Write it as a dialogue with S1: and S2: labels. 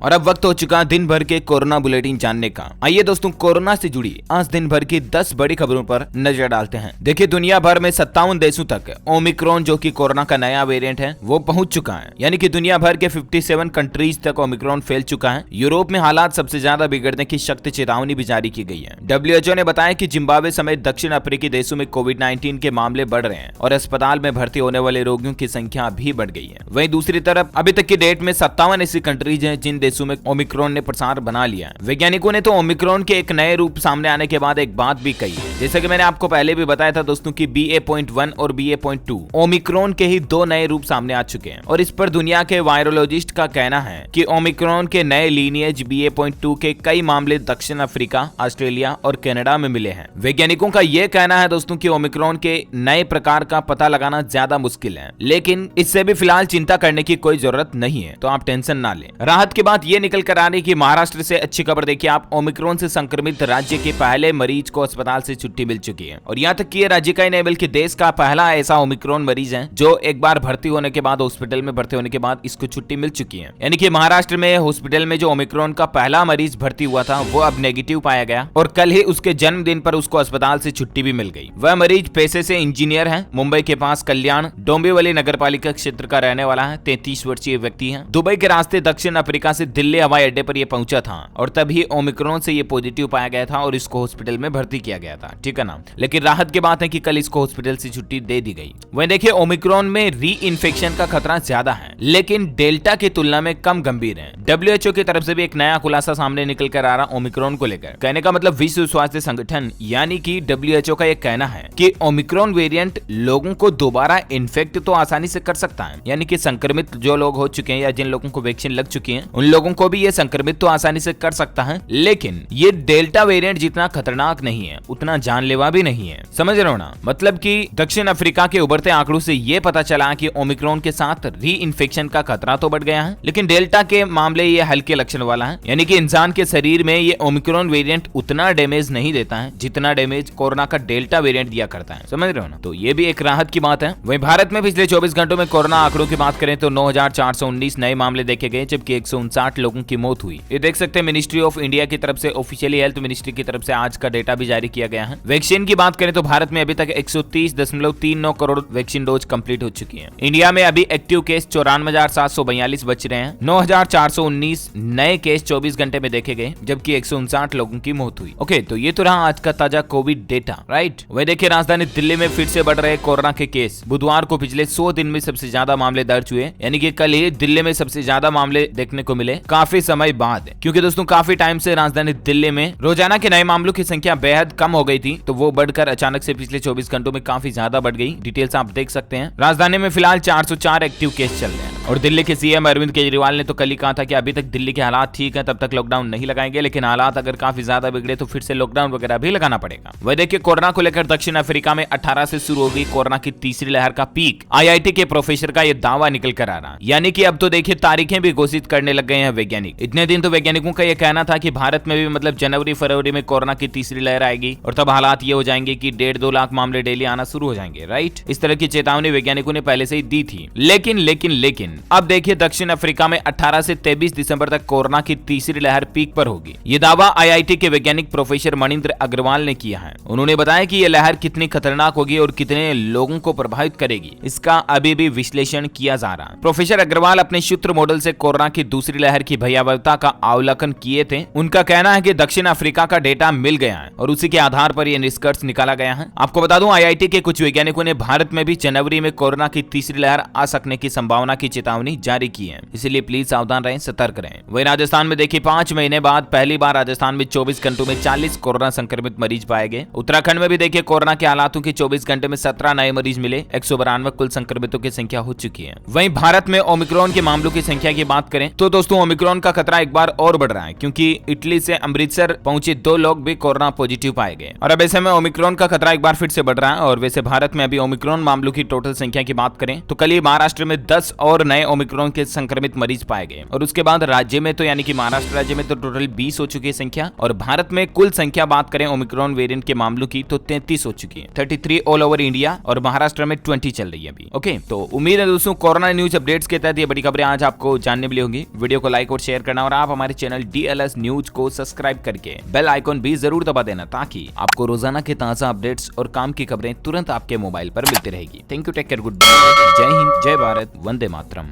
S1: और अब वक्त हो चुका दिन भर के कोरोना बुलेटिन जानने का। आइए दोस्तों, कोरोना से जुड़ी आज दिन भर की 10 बड़ी खबरों पर नजर डालते हैं। देखिए, दुनिया भर में 57 देशों तक ओमिक्रॉन जो कि कोरोना का नया वेरिएंट है वो पहुंच चुका है। यानी कि दुनिया भर के 57 कंट्रीज तक ओमिक्रॉन फैल चुका है। यूरोप में हालात सबसे ज्यादा बिगड़ने की सख्त चेतावनी भी जारी की गई है। WHO ने बताया कि जिम्बाब्वे समेत दक्षिण अफ्रीकी देशों में कोविड-19 के मामले बढ़ रहे हैं और अस्पताल में भर्ती होने वाले रोगियों की संख्या भी बढ़ गई है। वहीं दूसरी तरफ अभी तक की डेट में 57 ऐसी कंट्रीज हैं जिन देशों में ओमिक्रॉन ने प्रसार बना लिया है। वैज्ञानिकों ने तो ओमिक्रॉन के एक नए रूप सामने आने के बाद एक बात भी कही है, जैसा कि मैंने आपको पहले भी बताया था दोस्तों कि BA.1 और BA.2 ओमिक्रॉन के ही 2 नए रूप सामने आ चुके हैं। और इस पर दुनिया के वायरोलॉजिस्ट का कहना है कि ओमिक्रॉन के नए लीनिएज BA.2 के कई मामले दक्षिण अफ्रीका, ऑस्ट्रेलिया और कनाडा में मिले हैं। वैज्ञानिकों का यह कहना है दोस्तों कि ओमिक्रॉन के नए प्रकार का पता लगाना ज्यादा मुश्किल है, लेकिन इससे भी फिलहाल चिंता करने की कोई जरूरत नहीं है, तो आप टेंशन ना लें। राहत की बात यह निकल कर आ रही कि महाराष्ट्र से अच्छी खबर देखिए आप, ओमिक्रॉन से संक्रमित राज्य के पहले मरीज को अस्पताल से छुट्टी मिल चुकी है। और यहाँ तक कि राज्य का ही नहीं बल्कि देश का पहला ऐसा ओमिक्रॉन मरीज है जो एक बार भर्ती होने के बाद, हॉस्पिटल में भर्ती होने के बाद इसको छुट्टी मिल चुकी है। यानी कि महाराष्ट्र में हॉस्पिटल में जो ओमिक्रॉन का पहला मरीज भर्ती हुआ था वो अब नेगेटिव पाया गया और कल ही उसके जन्मदिन पर उसको अस्पताल से छुट्टी भी मिल गई। वह मरीज पेशे से इंजीनियर है, मुंबई के पास कल्याण डोंबिवली नगरपालिका क्षेत्र का रहने वाला है, 33 वर्षीय व्यक्ति है। दुबई के रास्ते दक्षिण अफ्रीका से दिल्ली हवाई अड्डे पर यह पहुंचा था और तभी ओमिक्रॉन से ये पॉजिटिव पाया गया था और इसको हॉस्पिटल में भर्ती किया गया था, ठीक है ना। लेकिन राहत की बात है कि कल इसको हॉस्पिटल से छुट्टी दे दी गई। वहीं देखिए, ओमिक्रॉन में री इन्फेक्शन का खतरा ज्यादा है लेकिन डेल्टा की तुलना में कम गंभीर है। WHO की तरफ से भी एक नया खुलासा सामने निकल कर आ रहा ओमिक्रॉन को लेकर। कहने का मतलब विश्व स्वास्थ्य संगठन यानी कि WHO का यह कहना है कि ओमिक्रॉन वेरिएंट लोगों को दोबारा इन्फेक्ट तो आसानी से कर सकता है, यानी कि संक्रमित जो लोग हो चुके हैं या जिन लोगों को वैक्सीन लग चुकी है उन लोगों को भी ये संक्रमित तो आसानी से कर सकता है, लेकिन ये डेल्टा वेरिएंट जितना खतरनाक नहीं है उतना जानलेवा भी नहीं है। समझ रहे हो ना। मतलब कि दक्षिण अफ्रीका के उभरते आंकड़ों से ये पता चला कि ओमिक्रॉन के साथ री इन्फेक्शन का खतरा तो बढ़ गया है, लेकिन डेल्टा के मामले ये हल्के लक्षण वाला है। यानी कि इंसान के शरीर में ये ओमिक्रॉन वेरिएंट उतना डैमेज नहीं देता है जितना डैमेज कोरोना का डेल्टा वेरिएंट दिया करता है। समझ रहे हो ना। तो ये भी एक राहत की बात है। वहीं भारत में पिछले 24 घंटों में कोरोना आंकड़ों की बात करें तो 9419 नए मामले देखे गए जबकि 159 लोगों की मौत हुई। ये देख सकते हैं मिनिस्ट्री ऑफ इंडिया की तरफ से, ऑफिशियली हेल्थ मिनिस्ट्री की तरफ से आज का डेटा भी जारी किया गया है। वैक्सीन की बात करें तो भारत में अभी तक 130.39 करोड़ वैक्सीन डोज कंप्लीट हो चुकी है। इंडिया में अभी एक्टिव केस 94,742 बच रहे हैं। 9419 नए केस 24 घंटे में देखे गए जबकि 159 लोगों की मौत हुई। ओके, तो ये तो रहा आज का ताजा कोविड डेटा, राइट। वही देखिए, राजधानी दिल्ली में फिर से बढ़ रहे कोरोना के केस। बुधवार को पिछले 100 दिन में सबसे ज्यादा मामले दर्ज हुए, यानी कि कल ही दिल्ली में सबसे ज्यादा मामले देखने को मिले काफी समय बाद। क्योंकि दोस्तों काफी टाइम से राजधानी दिल्ली में रोजाना के नए मामलों की संख्या बेहद कम हो गई थी, तो वो बढ़कर अचानक से पिछले 24 घंटों में काफी ज्यादा बढ़ गई। डिटेल्स आप देख सकते हैं। राजधानी में फिलहाल 404 एक्टिव केस चल रहे हैं और दिल्ली के CM अरविंद केजरीवाल ने तो कल ही कहा था कि अभी तक दिल्ली के हालात ठीक है तब तक लॉकडाउन नहीं लगाएंगे, लेकिन हालात अगर काफी ज्यादा बिगड़े तो फिर से लॉकडाउन वगैरह भी लगाना पड़ेगा। वह देखिए, कोरोना को लेकर दक्षिण अफ्रीका में 18 से शुरू हो गई कोरोना की तीसरी लहर का पीक। IIT के प्रोफेसर का यह दावा निकल कर आ रहा, यानी कि अब तो देखिए तारीखें भी घोषित करने लग गए हैं वैज्ञानिक। इतने दिन तो वैज्ञानिकों का यह कहना था कि भारत में भी मतलब जनवरी फरवरी में कोरोना की तीसरी लहर आएगी और तब हालात ये हो जाएंगे कि 1.5-2 लाख मामले डेली आना शुरू हो जाएंगे, राइट। इस तरह की चेतावनी वैज्ञानिकों ने पहले से ही दी थी। लेकिन अब देखिए दक्षिण अफ्रीका में 18 से 23 दिसंबर तक कोरोना की तीसरी लहर पीक पर होगी। ये दावा IIT के वैज्ञानिक प्रोफेसर मणिंद्र अग्रवाल ने किया है। उन्होंने बताया कि यह लहर कितनी खतरनाक होगी और कितने लोगों को प्रभावित करेगी, इसका अभी भी विश्लेषण किया जा रहा है। प्रोफेसर अग्रवाल अपने सूत्र मॉडल से कोरोना की दूसरी लहर की भयावहता का अवलोकन किए थे। उनका कहना है कि दक्षिण अफ्रीका का डेटा मिल गया है और उसी के आधार पर यह निष्कर्ष निकाला गया है। आपको बता दूं, IIT के कुछ वैज्ञानिकों ने भारत में भी जनवरी में कोरोना की तीसरी लहर आ सकने की संभावना की चेतावनी जारी की है, इसलिए प्लीज सावधान रहें, सतर्क रहें। वहीं राजस्थान में देखिए 5 महीने बाद पहली बार राजस्थान में 24 घंटों में 40 कोरोना संक्रमित मरीज पाए गए। उत्तराखंड में भी देखिए कोरोना के हालातों की 24 घंटे में 17 नए मरीज मिले। 192 कुल संक्रमितों की संख्या हो चुकी है। वहीं भारत में ओमिक्रॉन के मामलों की संख्या की बात करें तो दोस्तों ओमिक्रॉन का खतरा एक बार और बढ़ रहा है, क्योंकि इटली से अमृतसर पहुंचे 2 लोग भी कोरोना पॉजिटिव पाए गए और अब ऐसे में ओमिक्रॉन का खतरा एक बार फिर से बढ़ रहा है। और वैसे भारत में अभी ओमिक्रॉन मामलों की टोटल संख्या की बात करें तो कल ही महाराष्ट्र में 10 और नए ओमिक्रॉन के संक्रमित मरीज पाए गए और उसके बाद राज्य में तो यानी कि महाराष्ट्र राज्य में तो टोटल 20 हो चुकी है संख्या, और भारत में कुल संख्या बात करें ओमिक्रॉन वेरिएंट के मामलों की तो 33 हो चुकी है। 33 ऑल ओवर इंडिया, और महाराष्ट्र में 20 चल रही है अभी। ओके, तो उम्मीद है दोस्तों कोरोना न्यूज अपडेट्स के तहत ये बड़ी खबरें आज आपको जानने मिली होंगी। वीडियो को लाइक और शेयर करना, और आप हमारे चैनल DLS न्यूज को सब्सक्राइब करके बेल आइकॉन भी जरूर दबा देना, ताकि आपको रोजाना के ताजा अपडेट्स और काम की खबरें तुरंत आपके मोबाइल पर मिलती रहेगी। Thank you, take care, good bye, जय हिंद, जय भारत, वंदे मातरम।